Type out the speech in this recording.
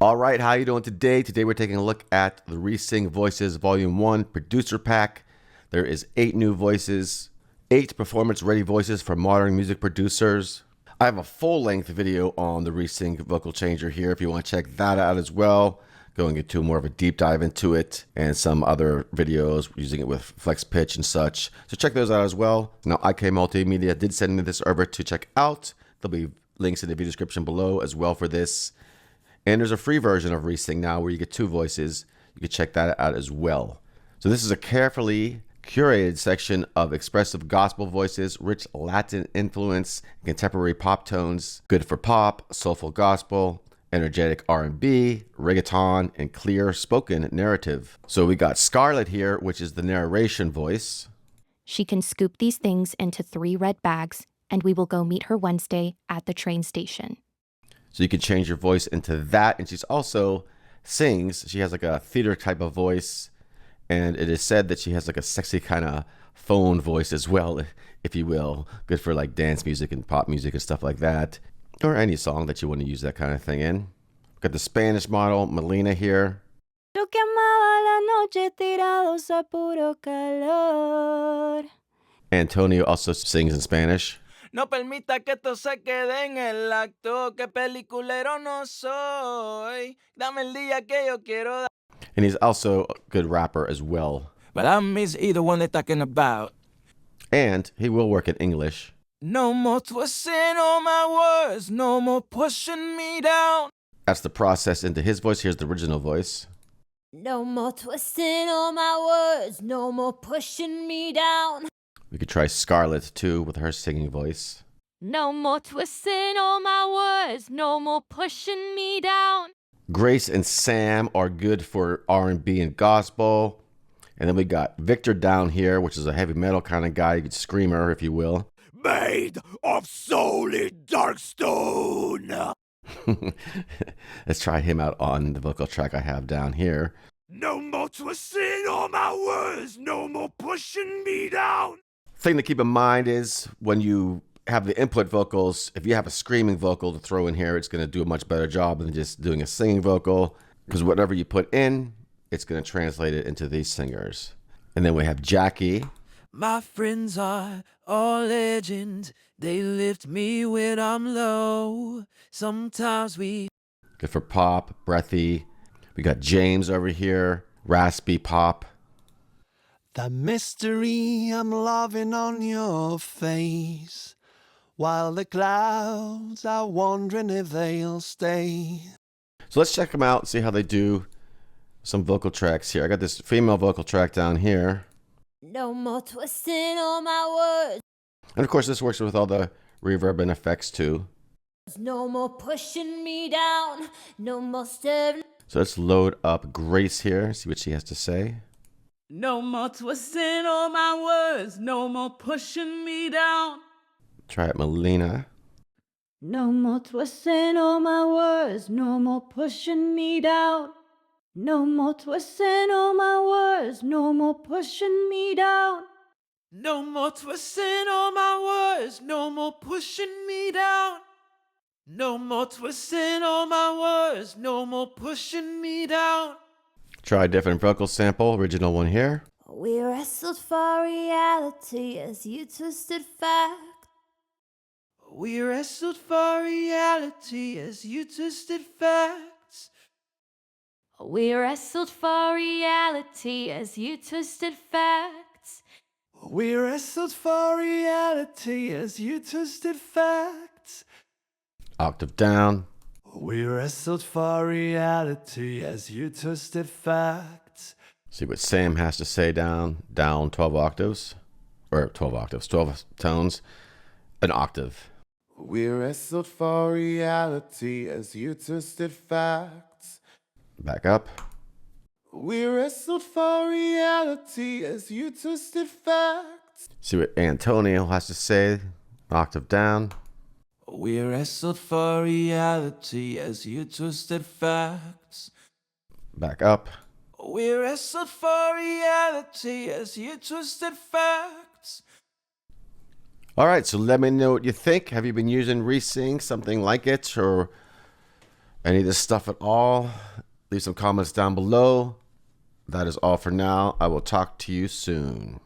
All right, how you doing today? Today we're taking a look at the ReSing Voices Volume 1 Producer Pack. There is 8 new voices, 8 performance-ready voices for modern music producers. I have a full-length video on the ReSing vocal changer here if you want to check that out as well. Going into more of a deep dive into it and some other videos using it with flex pitch and such. So check those out as well. Now, IK Multimedia did send me this over to check out. There'll be links in the video description below as well for this. And there's a free version of ReSing now where you get 2 voices. You can check that out as well. So this is a carefully curated section of expressive gospel voices, rich Latin influence, contemporary pop tones, good for pop, soulful gospel, energetic R&B, reggaeton, and clear spoken narrative. So we got Scarlett here, which is the narration voice. She can scoop these things into 3 red bags, and we will go meet her Wednesday at the train station. So you can change your voice into that. And she's also sings. She has like a theater type of voice. And it is said that she has like a sexy kind of phone voice as well, if you will. Good for like dance music and pop music and stuff like that. Or any song that you want to use that kind of thing in. Got the Spanish model, Melina here. Yo que amaba la noche tirados a puro calor. Antonio also sings in Spanish. No permita que esto se quede en el acto, que peliculero no soy. Dame el día que yo quiero dar. And he's also a good rapper as well. But I miss either one they're talking about. And he will work in English. No more twisting on my words, no more pushing me down. That's the process into his voice. Here's the original voice. No more twisting on my words, no more pushing me down. We could try Scarlett too with her singing voice. No more twisting on my words, no more pushing me down. Grace and Sam are good for R&B and gospel. And then we got Victor down here, which is a heavy metal kind of guy, screamer, if you will. Made of solid dark stone. Let's try him out on the vocal track I have down here. No more twisting on my words, no more pushing me down. Thing to keep in mind is when you have the input vocals, if you have a screaming vocal to throw in here, it's going to do a much better job than just doing a singing vocal, because whatever you put in, it's going to translate it into these singers. And then we have Jackie. My friends are all legend. They lift me when I'm low. Sometimes we... Good for pop, breathy. We got James over here, raspy pop. The mystery I'm loving on your face, while the clouds are wondering if they'll stay. So let's check them out, see how they do some vocal tracks here. I got this female vocal track down here. No more twisting on my words. And of course, this works with all the reverb and effects too. No more pushing me down. No more staring. So let's load up Grace here, see what she has to say. No more twisting on my words, no more pushing me down. Try it, Melina. No more twisting on my words, no more pushing me down. No more twisting on my words, no more pushing me down. No more twisting on my words, no more pushing me down. No more twisting on my words, no more pushing me down. Try a different vocal sample, original one here. We wrestled for reality as you twisted fact. We wrestled for reality as you twisted facts. We wrestled for reality as you twisted facts. We wrestled for reality as you twisted facts. Octave down. We wrestled for reality as you twisted facts. See what Sam has to say down 12 octaves. Or 12 octaves, 12 tones. An octave. We wrestled for reality as you twisted facts. Back up. We wrestled for reality as you twisted facts. See what Antonio has to say. Octave down. We wrestled for reality as you twisted facts. Back up. We wrestled for reality as you twisted facts. All right, so let me know what you think. Have you been using ReSing, something like it, or Any of this stuff at all? Leave some comments down below. That is all for now. I will talk to you soon.